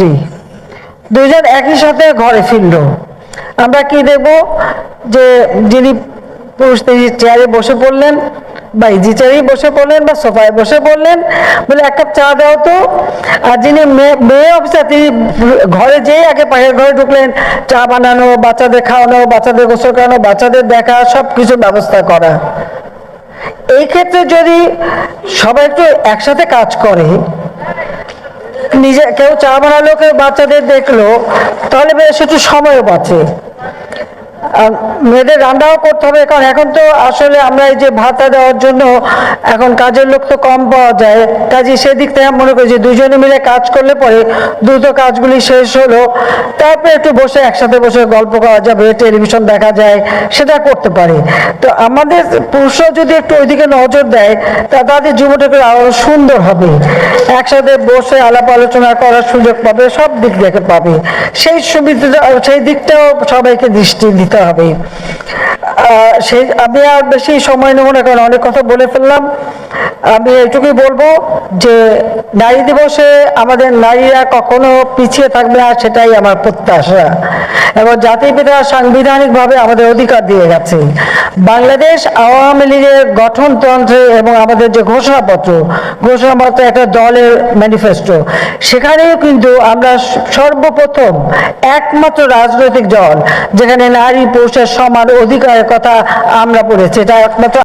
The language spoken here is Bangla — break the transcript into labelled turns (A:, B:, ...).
A: স্ত্রী দুজন একই সাথে ঘরে ফিরল। আমরা কি দেখব যে যিনি পুরুষ তিনি চেয়ারে বসে পড়লেন বা ইজি চেয়ারেই বসে পড়লেন বা সোফায় বসে পড়লেন, বলে এক কাপ চা দাও তো। আর যিনি মেয়ে অফিসার তিনি ঘরে যেয়ে আগে পাশের ঘরে ঢুকলেন, চা বানানো, বাচ্চাদের খাওয়ানো, বাচ্চাদের গোসল করানো, বাচ্চাদের দেখা, সব কিছু ব্যবস্থা করা। এই ক্ষেত্রে যদি সবাই একটু একসাথে কাজ করে, নিজে কেউ চা বানালো, কেউ বাচ্চাদের দেখলো, তাহলে বেশ একটু সময়ও বাঁচে। মেয়েদের রান্নাও করতে হবে, কারণ এখন তো আসলে আমরা এই যে ভাতা দেওয়ার জন্য এখন কাজের লোক তো কম পাওয়া যায়, কাজে সেদিক থেকে মনে করি যে দুজনে মিলে কাজ করলে পরে দ্রুত কাজগুলি শেষ হলো, তারপরে একটু বসে একসাথে বসে গল্প করা যাবে, টেলিভিশন দেখা যায়, সেটা করতে পারে। তো আমাদের পুরুষরা যদি একটু ওইদিকে নজর দেয়, তা তাদের জীবনটাকে আরো সুন্দর হবে, একসাথে বসে আলাপ আলোচনা করার সুযোগ পাবে, সব দিক থেকে পাবে। সেই সুবিধা, সেই দিকটাও সবাইকে দৃষ্টি দিতে হবে। আমি আর বেশি সময় নেব না, কারণ অনেক কথা বলে ফেললাম। আমি এইটুকুই বলবো যে নারী দিবসে আমাদের নারীরা কখনো পিছিয়ে থাকবে না, সেটাই আমার প্রত্যাশা। এবং জাতির পিতা সাংবিধানিকভাবে আমাদের অধিকার দিয়ে গেছে। বাংলাদেশ আওয়ামী লীগের গঠনতন্ত্রে এবং আমাদের যে ঘোষণাপত্র একটা দলের ম্যানিফেস্টো, সেখানেও কিন্তু আমরা সর্বপ্রথম একমাত্র রাজনৈতিক দল যেখানে নারী পুরুষের সমান অধিকারের কথা আমরা পড়েছি। এটা একমাত্র